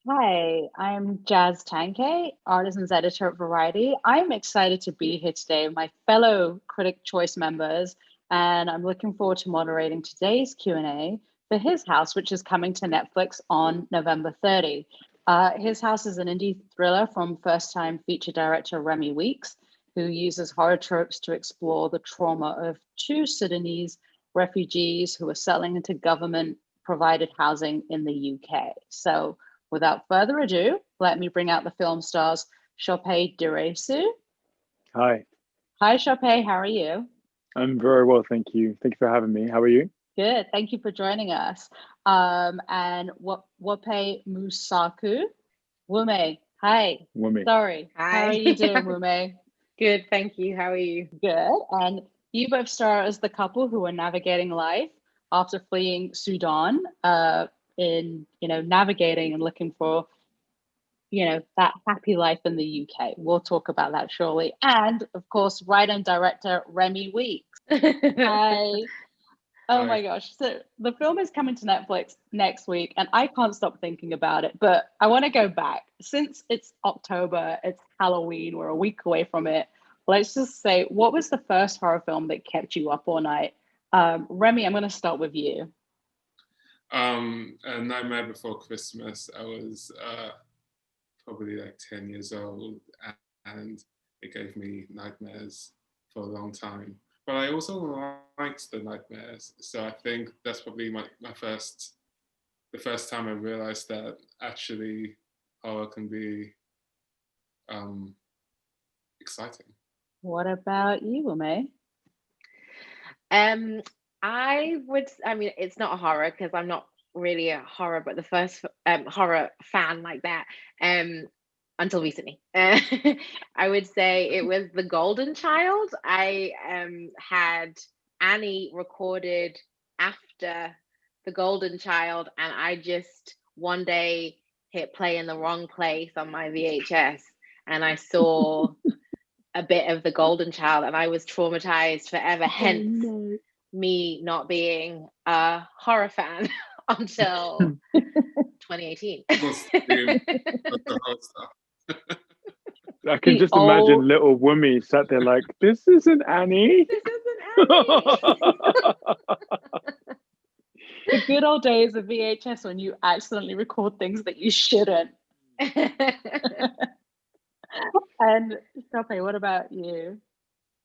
Hi, I'm Jazz Tanke, Artisans Editor at Variety. I'm excited to be here today with my fellow Critic Choice members, and I'm looking forward to moderating today's Q&A for His House, which is coming to Netflix on November 30. His House is an indie thriller from first-time feature director Remi Weeks, who uses horror tropes to explore the trauma of two Sudanese refugees who are settling into government-provided housing in the UK. So without further ado, let me bring out the film stars Ṣọpẹ Dìrísù. Hi, Hi, Ṣọpẹ. How are you? I'm very well, thank you. Thank you for having me. How are you? Good. Thank you for joining us. And Wape Musaku. Wume. Hi. Wunmi. Sorry. How are Hi. you doing, Wume? Good, thank you. How are you? Good. And you both star as the couple who are navigating life after fleeing Sudan, in navigating and looking for that happy life in the UK. We'll talk about that shortly. And of course, writer and director Remi Weeks. Hi. Oh Hi. my gosh. So the film is coming to Netflix next week, and I can't stop thinking about it. But I want to go back. Since it's October, it's Halloween, we're a week away from it. Let's just say, what was the first horror film that kept you up all night? Remi, I'm going to start with you. A Nightmare Before Christmas. I was probably like 10 years old, and it gave me nightmares for a long time. But I also liked the nightmares, so I think that's probably the first time I realized that actually horror can be um, exciting. What about you, Ume? Um, I mean, it's not a horror because I'm not really a horror, but the first horror fan like that, um, until recently. I would say it was The Golden Child. I had Annie recorded after The Golden Child, and I just one day hit play in the wrong place on my VHS, and I saw a bit of The Golden Child, and I was traumatized forever. Hence no. me not being a horror fan until 2018. Plus, the whole stuff. I can The just old imagine little Wunmi sat there like, this isn't Annie. This isn't Annie. the good old days of VHS when you accidentally record things that you shouldn't. And Sophie, what about you?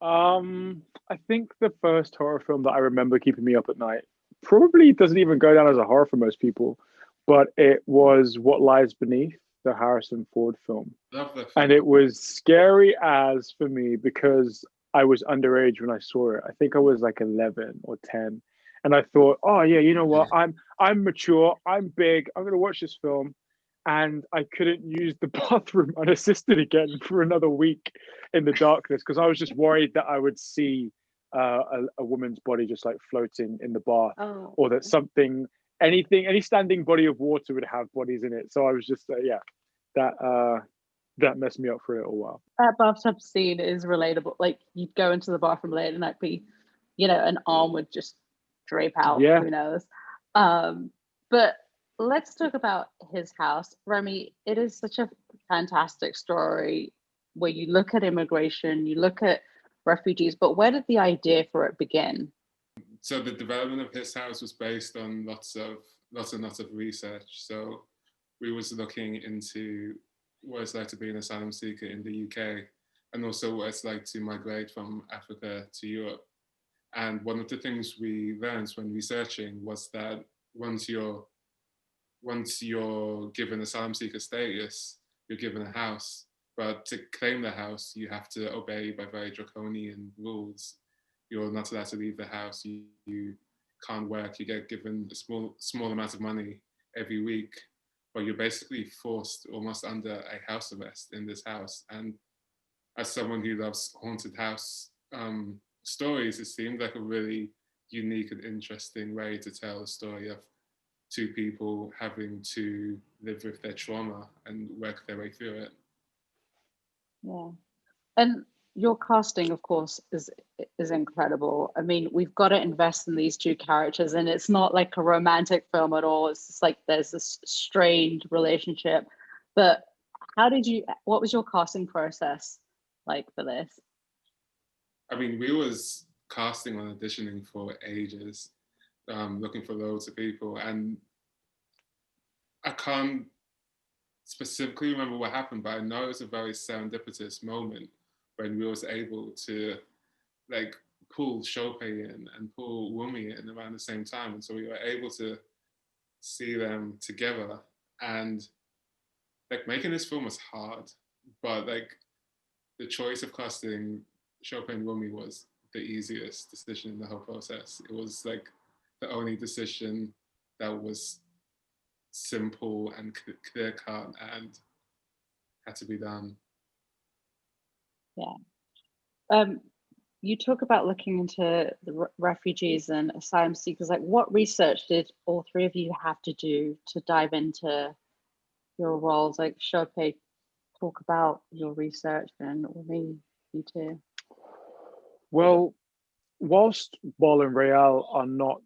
I think the first horror film that I remember keeping me up at night probably doesn't even go down as a horror for most people, but it was What Lies Beneath, the Harrison Ford film. Love that And film. it was scary as for me because I was underage when I saw it. I think I was like 11 or 10. And I thought, oh yeah, you know what? I'm mature, I'm big, I'm gonna watch this film. And I couldn't use the bathroom unassisted again for another week in the darkness because I was just worried that I would see a woman's body just like floating in the bath, Oh, or that something, anything, any standing body of water would have bodies in it. So I was just, yeah, that that messed me up for a little while. That bathtub scene is relatable. Like you'd go into the bathroom late and I'd be, an arm would just drape out. Yeah. Who knows? Um, but let's talk about his house. Remy, it is such a fantastic story where you look at immigration, you look at refugees, but where did the idea for it begin? So the development of his house was based on lots of research. So we was looking into what it's like to be an asylum seeker in the UK, and also what it's like to migrate from Africa to Europe. And one of the things we learned when researching was that once you're once you're given asylum seeker status, you're given a house. But to claim the house, you have to obey by very draconian rules. You're not allowed to leave the house. You can't work. You get given a small amount of money every week, but you're basically forced almost under a house arrest in this house. And as someone who loves haunted house stories, it seemed like a really unique and interesting way to tell a story of two people having to live with their trauma and work their way through it. Yeah. And your casting, of course, is incredible. I mean, we've got to invest in these two characters, and it's not like a romantic film at all. It's just like there's this strained relationship. But what was your casting process like for this? I mean, we was casting and auditioning for ages, looking for loads of people, and I can't specifically remember what happened, but I know it was a very serendipitous moment when we was able to like pull Ṣọpẹ in and pull Wunmi in around the same time, and so we were able to see them together. And like making this film was hard, but like the choice of casting Ṣọpẹ and Wunmi was the easiest decision in the whole process. It was like the only decision that was simple and clear cut and had to be done. Yeah. You talk about looking into the refugees and asylum seekers. Like, what research did all three of you have to do to dive into your roles? Like, Ṣọpẹ, talk about your research, and Wunmi, you too. Well, whilst Bol and Real are not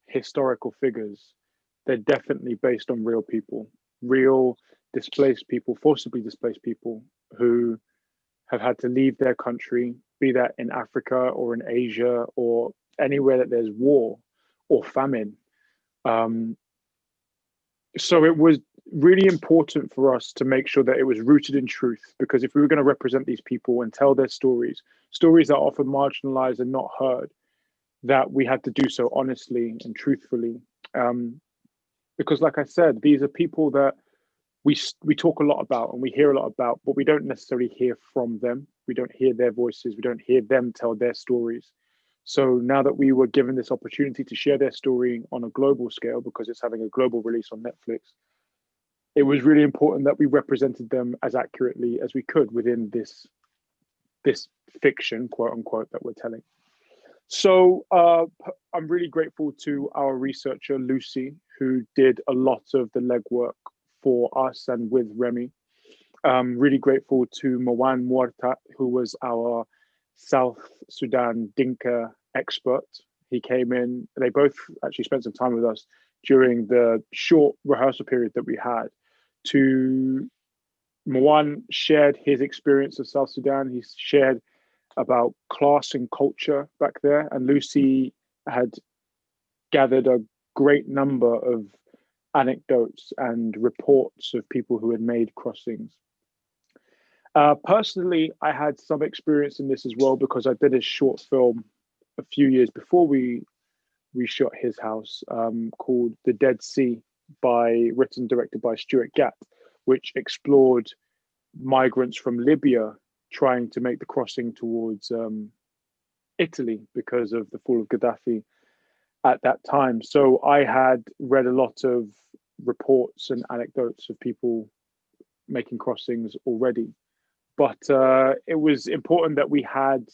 historical figures, they're definitely based on real people, real displaced people, forcibly displaced people who have had to leave their country, be that in Africa or in Asia or anywhere that there's war or famine. So it was really important for us to make sure that it was rooted in truth, because if we were going to represent these people and tell their stories that are often marginalized and not heard, that we had to do so honestly and truthfully. Because like I said, these are people that we talk a lot about and we hear a lot about, but we don't necessarily hear from them. We don't hear their voices. We don't hear them tell their stories. So now that we were given this opportunity to share their story on a global scale, because it's having a global release on Netflix, it was really important that we represented them as accurately as we could within this fiction, quote unquote, that we're telling. So I'm really grateful to our researcher, Lucy, who did a lot of the legwork for us and with Remi. Really grateful to Mawan Muartat, who was our South Sudan Dinka expert. He came in, they both actually spent some time with us during the short rehearsal period that we had. Mawan shared his experience of South Sudan. He shared about class and culture back there. And Lucy had gathered a great number of anecdotes and reports of people who had made crossings. Personally, I had some experience in this as well, because I did a short film a few years before we shot his house, called The Dead Sea, written, directed by Stuart Gatt, which explored migrants from Libya trying to make the crossing towards Italy because of the fall of Gaddafi at that time. So I had read a lot of reports and anecdotes of people making crossings already. But it was important that we had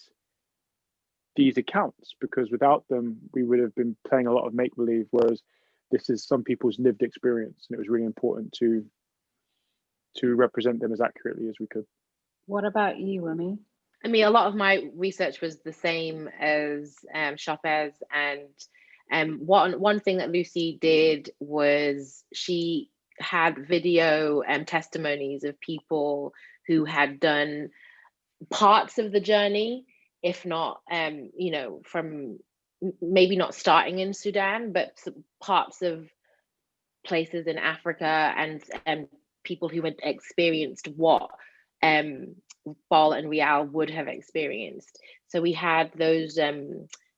these accounts, because without them, we would have been playing a lot of make-believe, whereas this is some people's lived experience, and it was really important to represent them as accurately as we could. What about you, Remi? I mean, a lot of my research was the same as Ṣọpẹ's, and one thing that Lucy did was she had video testimonies of people who had done parts of the journey, if not, from maybe not starting in Sudan, but parts of places in Africa, and people who had experienced what Bol and Real would have experienced. So we had those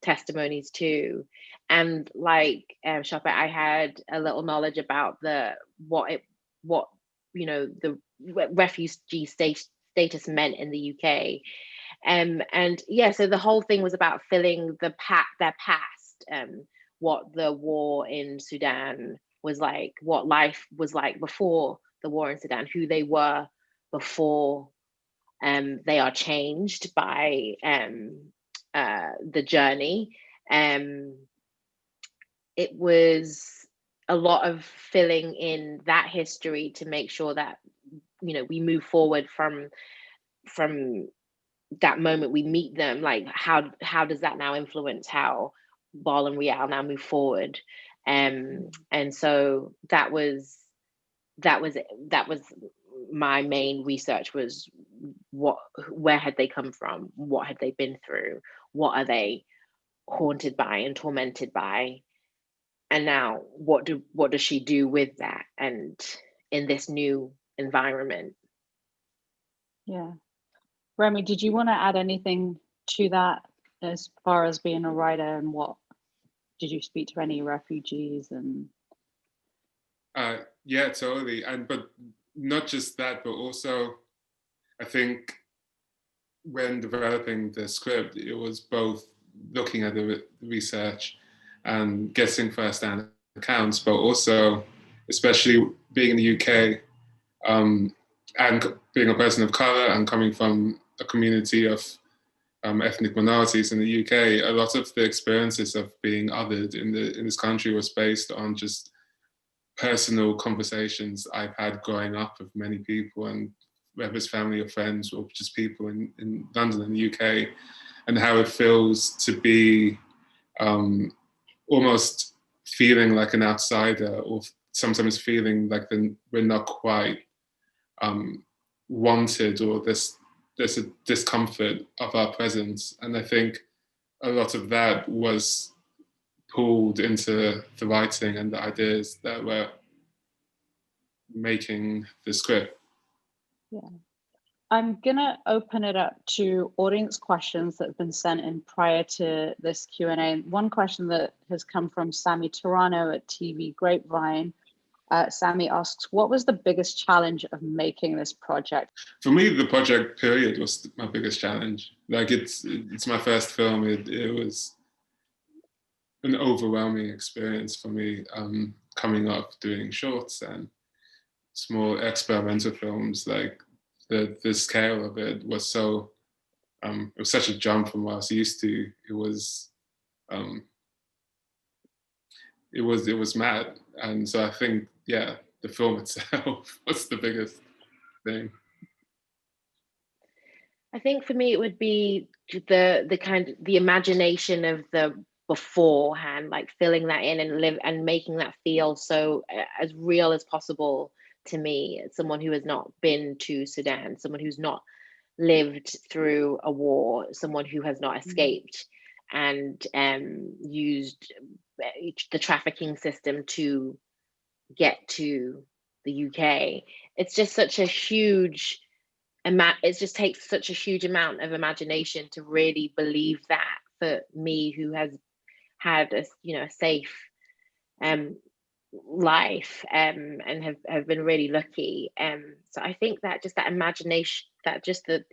testimonies too. And like Ṣọpẹ, I had a little knowledge about the refugee status meant in the UK. And yeah, so the whole thing was about filling their past, what the war in Sudan was like, what life was like before the war in Sudan, who they were before they are changed by the journey. It was a lot of filling in that history to make sure that we move forward from that moment we meet them, like how does that now influence how Ball and Rial now move forward? And so that was my main research, was where had they come from, what had they been through, what are they haunted by and tormented by, and now what does she do with that and in this new environment? Yeah. Remi, did you want to add anything to that as far as being a writer, and what did you speak to any refugees? And yeah, totally. But not just that, but also I think when developing the script, it was both looking at the research and getting first-hand accounts, but also, especially being in the UK, and being a person of color and coming from a community of ethnic minorities in the UK, a lot of the experiences of being othered in this country was based on just personal conversations I've had growing up with many people, and whether it's family or friends or just people in London and the UK, and how it feels to be almost feeling like an outsider, or sometimes feeling like we're not quite wanted, or there's a discomfort of our presence. And I think a lot of that was pulled into the writing and the ideas that were making the script. yeah, I'm gonna open it up to audience questions that have been sent in prior to this Q&A. One question that has come from Sammy Turano at TV Grapevine. Sammy asks, what was the biggest challenge of making this project? For me, the project period was my biggest challenge. Like it's my first film. It was an overwhelming experience for me, coming up doing shorts and small experimental films. Like the scale of it was so, it was such a jump from what I was used to. It was mad. And so I think, yeah, the film itself was the biggest thing. I think for me it would be the imagination of the beforehand, like filling that in and making that feel so as real as possible to me, as someone who has not been to Sudan, someone who's not lived through a war, someone who has not escaped and used the trafficking system to get to the UK. It's just such a huge it just takes such a huge amount of imagination to really believe that, for me, who has had a safe life and have been really lucky. So I think that just that imagination, that just the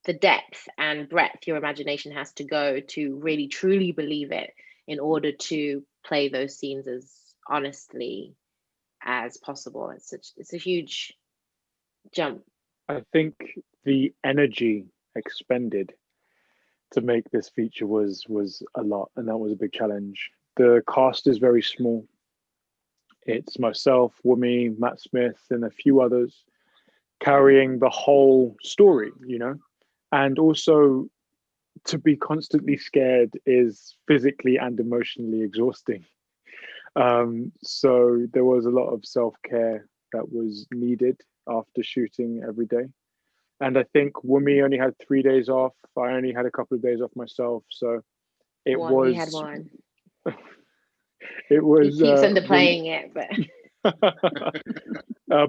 depth and breadth your imagination has to go to really truly believe it, in order to play those scenes as honestly as possible. It's a huge jump. I think the energy expended to make this feature was a lot, and that was a big challenge. The cast is very small. It's myself, Wunmi, Matt Smith, and a few others carrying the whole story, and also to be constantly scared is physically and emotionally exhausting. So there was a lot of self-care that was needed after shooting every day. And I think Wunmi only had 3 days off. I only had a couple of days off myself. So He had one. It was. He keeps underplaying it, but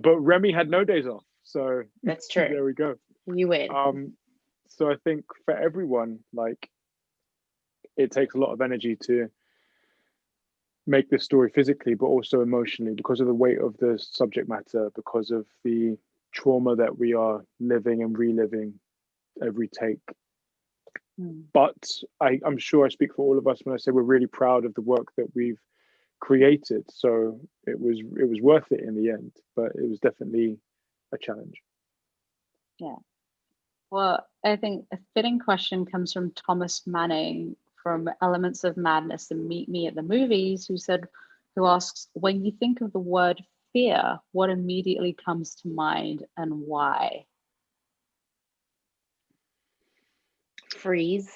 but Remi had no days off. So that's true. There we go. You win. So I think for everyone, like, it takes a lot of energy to make this story physically, but also emotionally, because of the weight of the subject matter, because of the trauma that we are living and reliving every take. But I'm sure I speak for all of us when I say we're really proud of the work that we've created. So it was worth it in the end, but it was definitely a challenge. Yeah. Well, I think a fitting question comes from Thomas Manning from Elements of Madness and Meet Me at the Movies, who asks, when you think of the word fear, what immediately comes to mind and why? Freeze.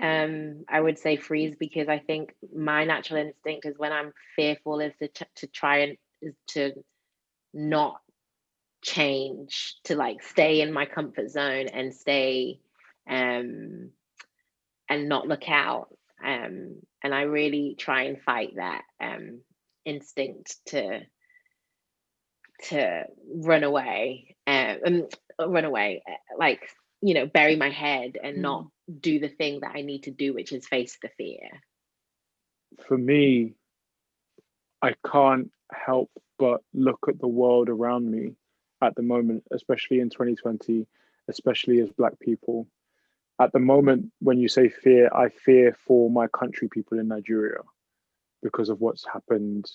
I would say freeze, because I think my natural instinct is when I'm fearful is to try and is to not change, to like stay in my comfort zone and stay and not look out. And I really try and fight that instinct to run away, like, you know, bury my head and not do the thing that I need to do, which is face the fear. For me, I can't help but look at the world around me at the moment, especially in 2020, especially as Black people. At the moment, when you say fear, I fear for my country people in Nigeria because of what's happened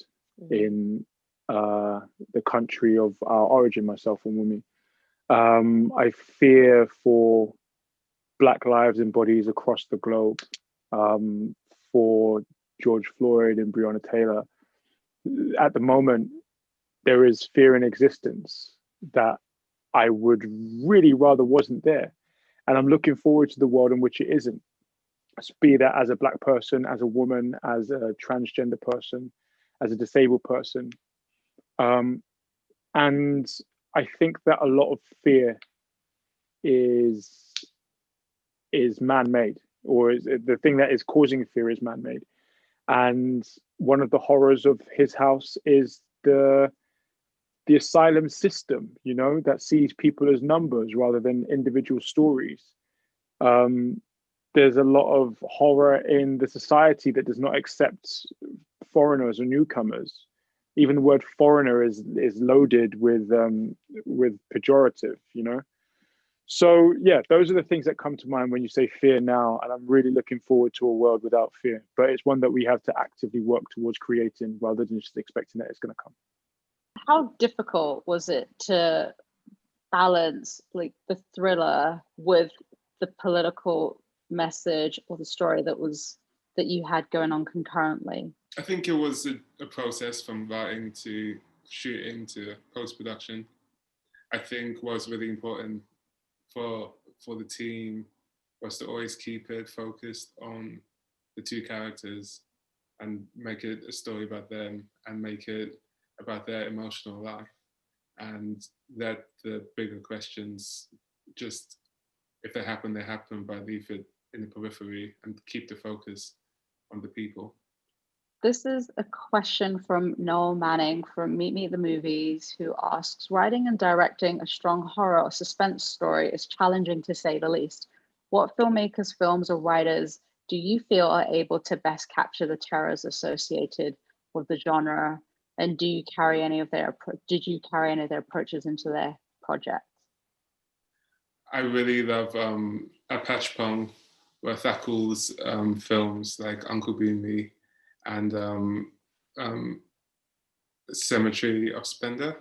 in the country of our origin, myself and Wunmi. I fear for Black lives and bodies across the globe, for George Floyd and Breonna Taylor. At the moment, there is fear in existence that I would really rather wasn't there. And I'm looking forward to the world in which it isn't. Be that as a Black person, as a woman, as a transgender person, as a disabled person. And I think that a lot of fear is man-made, or is the thing that is causing fear is man-made. And one of the horrors of his house is the asylum system, you know, that sees people as numbers rather than individual stories. There's a lot of horror in the society that does not accept foreigners or newcomers. Even the word foreigner is loaded with pejorative, you know. So yeah, those are the things that come to mind when you say fear now, and I'm really looking forward to a world without fear. But it's one that we have to actively work towards creating rather than just expecting that it's going to come. How difficult was it to balance like the thriller with the political message or the story that you had going on concurrently? I think it was a process from writing to shooting to post-production. I think what's really important for the team was to always keep it focused on the two characters and make it a story about them and make it about their emotional life, and that the bigger questions, just if they happen, but leave it in the periphery and keep the focus on the people. This is a question from Noel Manning from Meet Me at the Movies, who asks, writing and directing a strong horror or suspense story is challenging to say the least. What filmmakers, films, or writers do you feel are able to best capture the terrors associated with the genre? And did you carry any of their approaches into their projects? I really love Apachpong, Thakur's films like Uncle Boonmee and Cemetery of Splendor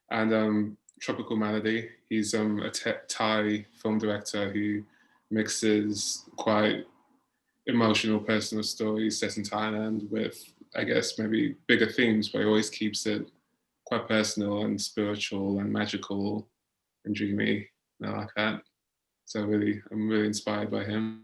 and Tropical Malady. He's a Thai film director who mixes quite emotional personal stories set in Thailand with, I guess, maybe bigger themes, but he always keeps it quite personal and spiritual and magical and dreamy, and I like that. So I'm really inspired by him.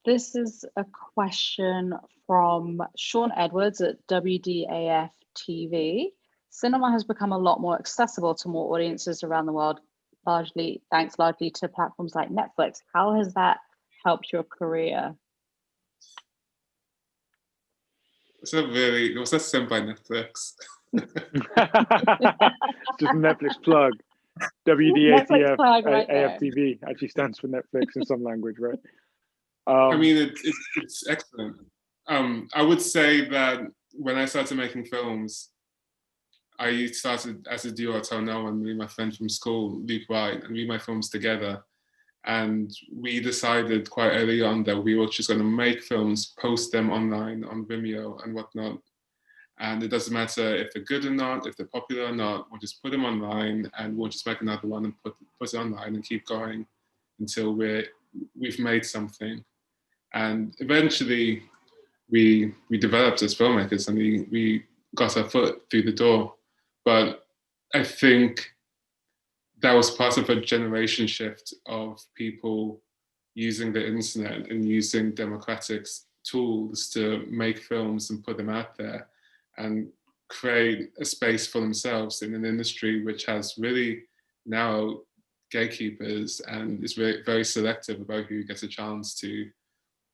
This is a question from Sean Edwards at WDAF TV. Cinema has become a lot more accessible to more audiences around the world, thanks largely to platforms like Netflix. How has that helped your career? Was that sent by Netflix? Just Netflix plug. WDATF plug right AFTV actually stands for Netflix in some language, right? I mean, it's excellent. I would say that when I started making films, I started as a duo, Tell No One, me and my friend from school, Luke Wright, and we made films together. And we decided quite early on that we were just going to make films, post them online on Vimeo and whatnot. And it doesn't matter if they're good or not, if they're popular or not, we'll just put them online and we'll just make another one and put it online and keep going until we've made something. And eventually we developed as filmmakers and we got our foot through the door. But I think that was part of a generation shift of people using the internet and using democratic tools to make films and put them out there and create a space for themselves in an industry which has really narrow gatekeepers and is very, very selective about who gets a chance to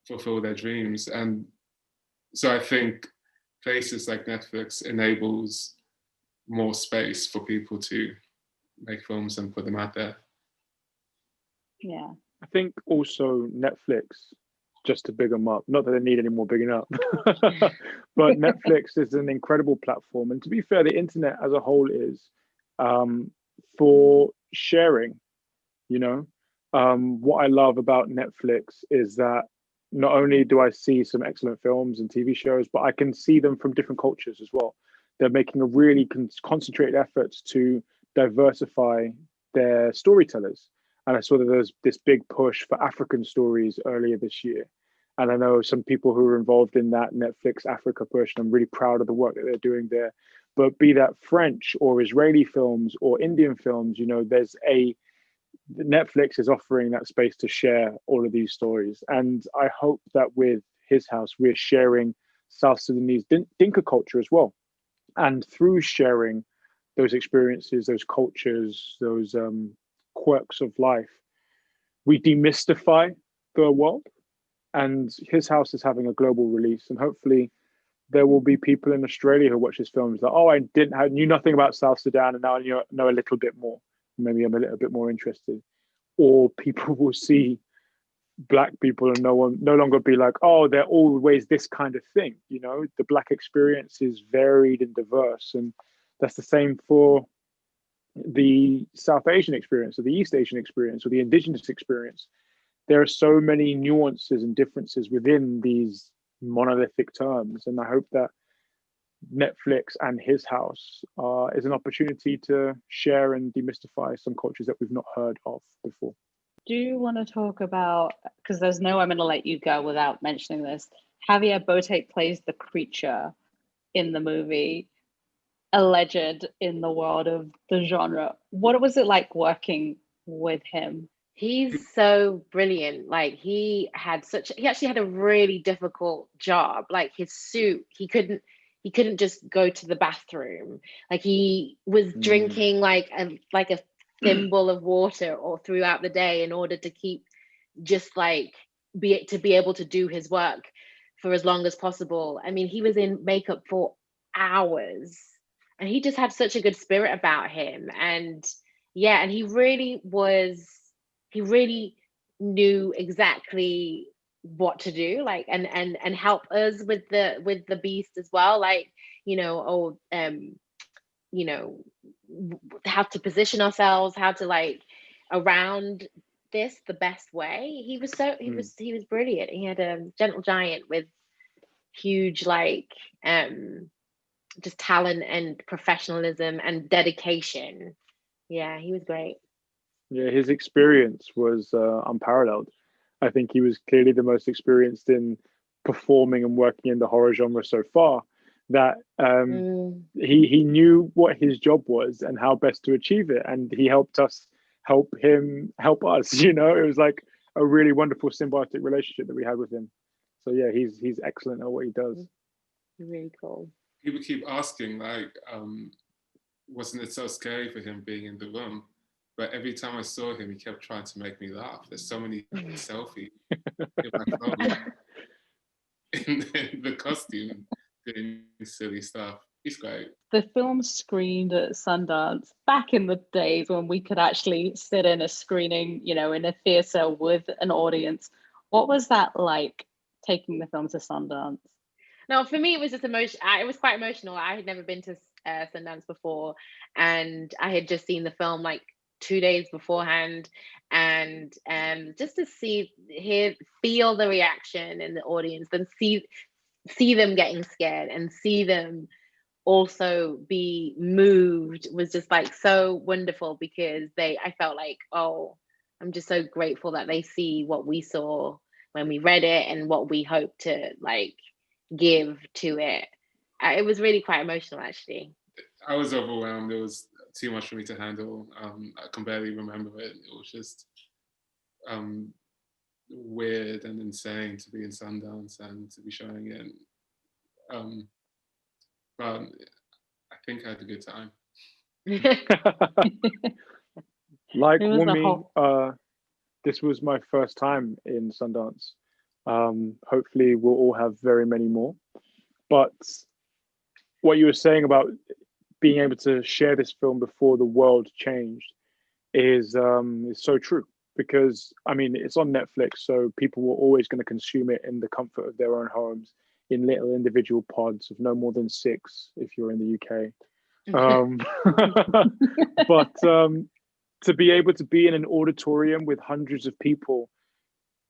fulfill their dreams. And so I think places like Netflix enables more space for people to make films and put them out there. Yeah. I think also Netflix, just to big them up, not that they need any more bigging up, but Netflix is an incredible platform. And to be fair, the internet as a whole is for sharing, you know. What I love about Netflix is that not only do I see some excellent films and TV shows, but I can see them from different cultures as well. They're making a really concentrated effort to diversify their storytellers. And I saw that there's this big push for African stories earlier this year. And I know some people who are involved in that Netflix Africa push, and I'm really proud of the work that they're doing there. But be that French or Israeli films or Indian films, you know, Netflix is offering that space to share all of these stories. And I hope that with His House, we're sharing South Sudanese Dinka culture as well. And through sharing those experiences, those cultures, those quirks of life, we demystify the world. And His House is having a global release, and hopefully there will be people in Australia who watch this film like, oh, I knew nothing about South Sudan, and now I know a little bit more. Maybe I'm a little bit more interested. Or people will see Black people and no longer be like, oh, they're always this kind of thing. You know, the Black experience is varied and diverse, and that's the same for the South Asian experience or the East Asian experience or the Indigenous experience. There are so many nuances and differences within these monolithic terms, and I hope that Netflix and His House is an opportunity to share and demystify some cultures that we've not heard of before. Do you want to talk about, because there's no way I'm going to let you go without mentioning this, Javier Beaute plays the creature in the movie, a legend in the world of the genre. What was it like working with him? He's so brilliant. Like he actually had a really difficult job. Like his suit, he couldn't just go to the bathroom. Like he was drinking like a thimble of water or throughout the day in order to keep just like be able to do his work for as long as possible. I mean, he was in makeup for hours, and he just had such a good spirit about him. And yeah, and he really knew exactly what to do, like and help us with the beast as well, like, you know, you know, how to position ourselves, how to like around this the best way. He was brilliant. He had a gentle giant with huge like just talent and professionalism and dedication. Yeah, he was great. Yeah, his experience was unparalleled. I think he was clearly the most experienced in performing and working in the horror genre so far. That he knew what his job was and how best to achieve it, and he helped us help him help us. You know, it was like a really wonderful symbiotic relationship that we had with him. So yeah, he's excellent at what he does. Really cool. People keep asking, like, wasn't it so scary for him being in the room? But every time I saw him, he kept trying to make me laugh. There's so many selfies in my phone in the costume, doing silly stuff. He's great. The film screened at Sundance back in the days when we could actually sit in a screening, you know, in a theatre with an audience. What was that like, taking the film to Sundance? No, for me, it was just it was quite emotional. I had never been to Sundance before, and I had just seen the film like 2 days beforehand, and just to feel the reaction in the audience, and see them getting scared and see them also be moved was just like so wonderful, because I felt like, oh, I'm just so grateful that they see what we saw when we read it and what we hope to like give to it. It was really quite emotional, actually. I was overwhelmed. It was too much for me to handle. I can barely remember it. It was just weird and insane to be in Sundance and to be showing it. But I think I had a good time. Like Wunmi, this was my first time in Sundance. Hopefully we'll all have very many more. But what you were saying about being able to share this film before the world changed is so true. Because, I mean, it's on Netflix, so people were always going to consume it in the comfort of their own homes, in little individual pods of no more than 6 if you're in the UK. But to be able to be in an auditorium with hundreds of people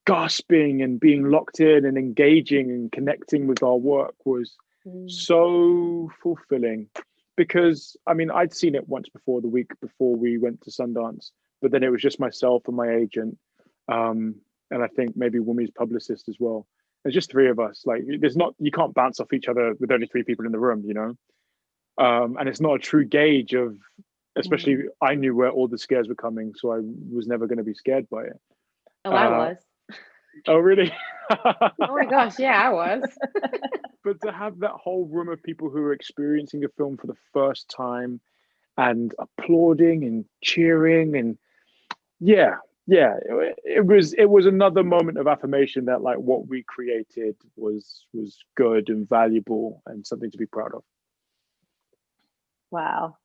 gasping and being locked in and engaging and connecting with our work was so fulfilling. Because, I mean, I'd seen it once before, the week before we went to Sundance, but then it was just myself and my agent, and I think maybe Wunmi's publicist as well. There's just 3 of us. Like, you can't bounce off each other with only 3 people in the room, you know. And it's not a true gauge of, especially I knew where all the scares were coming, so I was never going to be scared by it. Oh, I was. Oh, really? Oh my gosh, yeah, I was. But to have that whole room of people who are experiencing a film for the first time and applauding and cheering, and it was another moment of affirmation that like what we created was good and valuable and something to be proud of. Wow.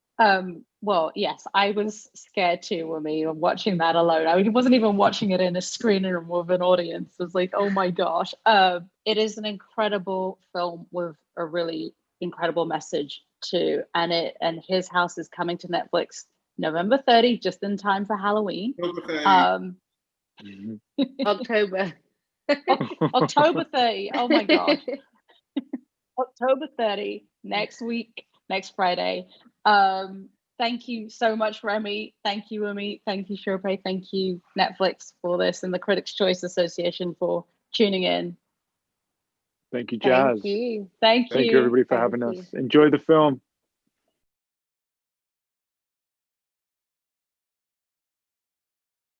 Well, yes, I was scared too, Wunmi, watching that alone. I wasn't even watching it in a screening room with an audience. It was like, oh my gosh. It is an incredible film with a really incredible message too. And His House is coming to Netflix November 30, just in time for Halloween. October. October 30. Oh my gosh. October 30, next week, next Friday. Thank you so much, Remi. Thank you, Wunmi. Thank you, Ṣọpẹ. Thank you, Netflix, for this, and the Critics' Choice Association for tuning in. Thank you, Jazz. Thank you. Thank you. Thank you, everybody, for having us. Enjoy the film.